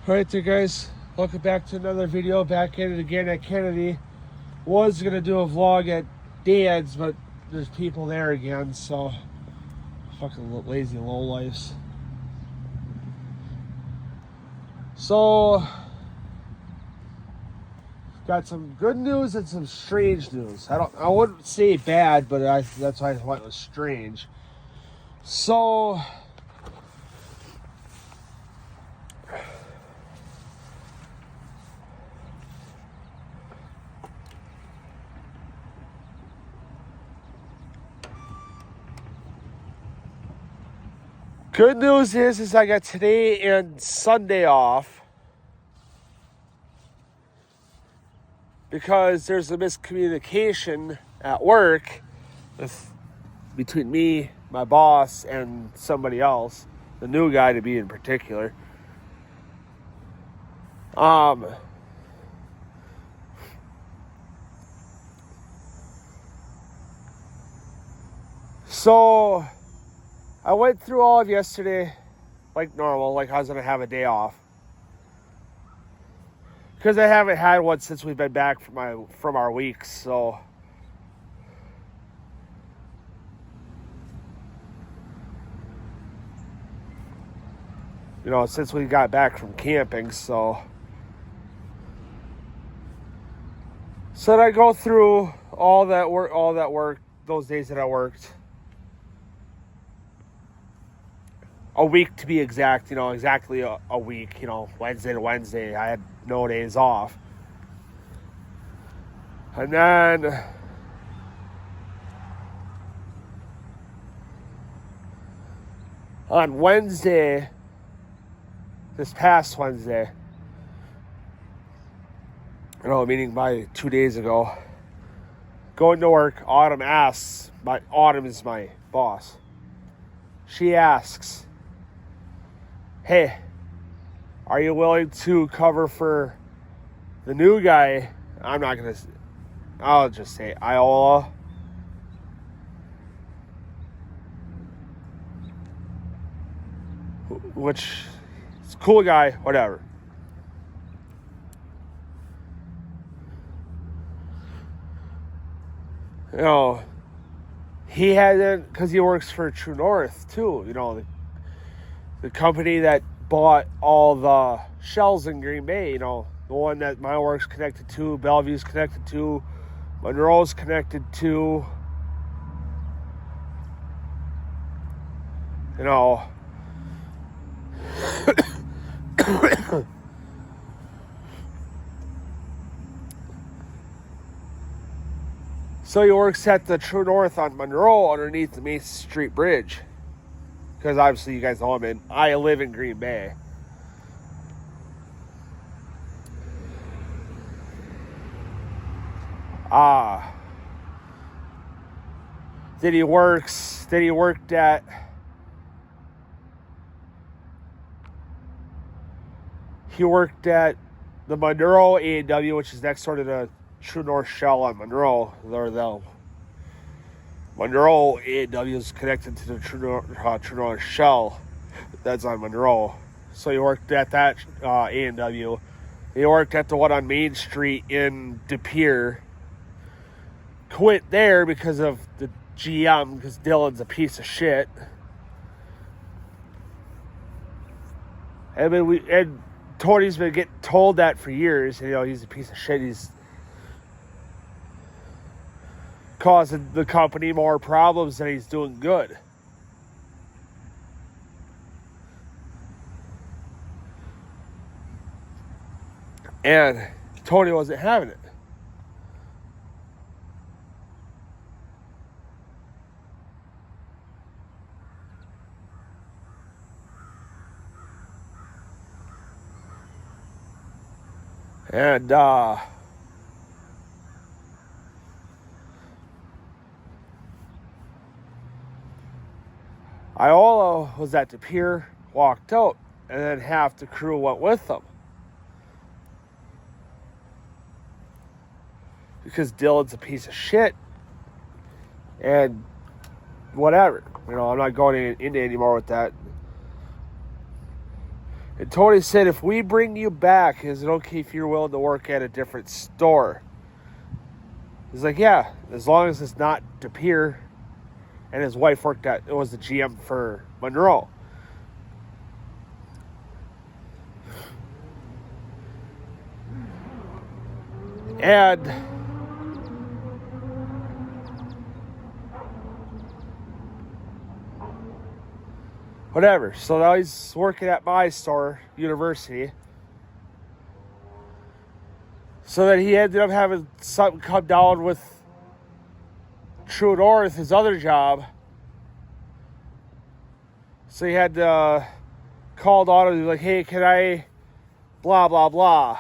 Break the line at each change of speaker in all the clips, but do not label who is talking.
Alright there guys, welcome back to another video. Back at it again at Kennedy. Was gonna do a vlog at Dad's, but there's people there again, so fucking lazy lowlifes. So got some good news and some strange news. I wouldn't say bad, but that's why I thought it was strange. So good news is I got today and Sunday off because there's a miscommunication at work between me, my boss, and somebody else, the new guy to be in particular. So I went through all of yesterday like normal, like I was going to have a day off. Because I haven't had one since we've been back from our weeks, so since we got back from camping, so I go through all that work, those days that I worked. A week to be exact, exactly a week, Wednesday to Wednesday. I had no days off. And then on Wednesday, this past Wednesday, meaning by 2 days ago, going to work, Autumn asks, Autumn is my boss. She asks, hey, are you willing to cover for the new guy? I'll just say Iola. Which is a cool guy, whatever. He hasn't, because he works for True North too, the company that bought all the shells in Green Bay, the one that my work's connected to, Bellevue's connected to, Monroe's connected to, So he works at the True North on Monroe underneath the Mason Street Bridge. Because obviously you guys know I live in Green Bay. Then he worked at the Monroe A&W, which is next door to the True North Shell on Monroe. The Monroe A&W is connected to the True North Shell that's on Monroe. So he worked at that A&W. He worked at the one on Main Street in De Pere. Quit there because of the GM, because Dylan's a piece of shit. And Tony's been getting told that for years. He's a piece of shit. He's causing the company more problems than he's doing good. And Tony wasn't having it. And Iola was at the pier, walked out, and then half the crew went with them. Because Dylan's a piece of shit. And whatever. I'm not going into anymore with that. And Tony said, if we bring you back, is it okay if you're willing to work at a different store? He's like, yeah, as long as it's not De Pere. And his wife worked at, it was the GM for Monroe. And whatever. So now he's working at my store, University. So then he ended up having something come down with True North, his other job. So he had to call on him and be like, hey, can I blah, blah, blah.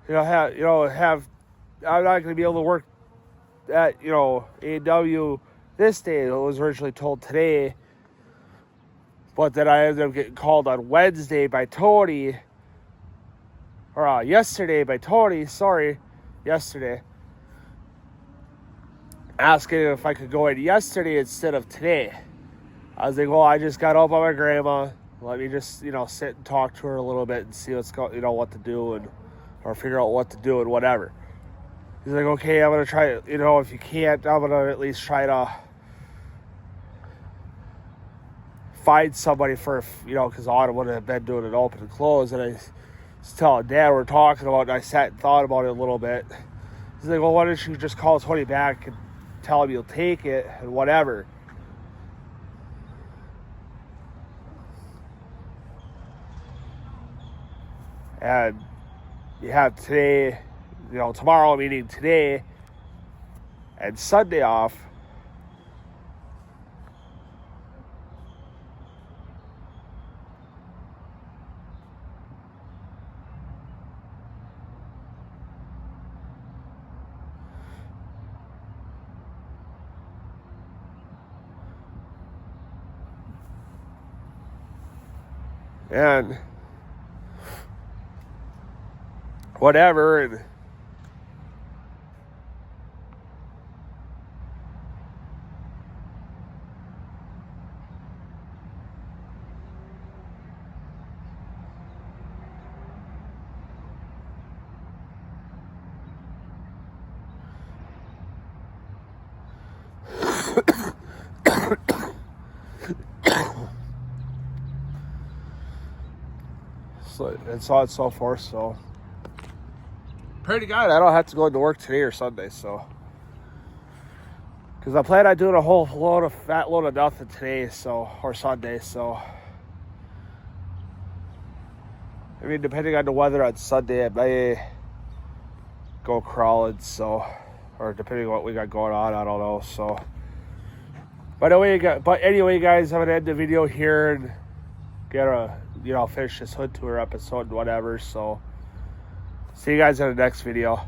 I'm not going to be able to work at, A&W this day. It was originally told today. But then I ended up getting called on Wednesday by Tony. Or yesterday by Tony. Yesterday. Asking if I could go in yesterday instead of today. I was like, well, I just got up on my grandma. Let me just, sit and talk to her a little bit and see what's going, what to do or figure out what to do and whatever. He's like, okay, I'm going to try, if you can't, I'm going to at least try to find somebody for, because Autumn would have been doing it open and close. And I was telling Dad, we're talking about it, and I sat and thought about it a little bit. He's like, well, why don't you just call Tony back and tell him you'll take it and whatever. And you have today, tomorrow, meaning today, and Sunday off. And whatever, and so on and so forth. So pretty good. I don't have to go into work today or Sunday, so because I plan on doing a whole fat load of nothing today, or Sunday. So I mean, depending on the weather on Sunday, I may go crawling. Or depending on what we got going on, I don't know. So, but anyway, guys, I'm gonna end the video here and finish this hood tour episode and whatever. So, see you guys in the next video.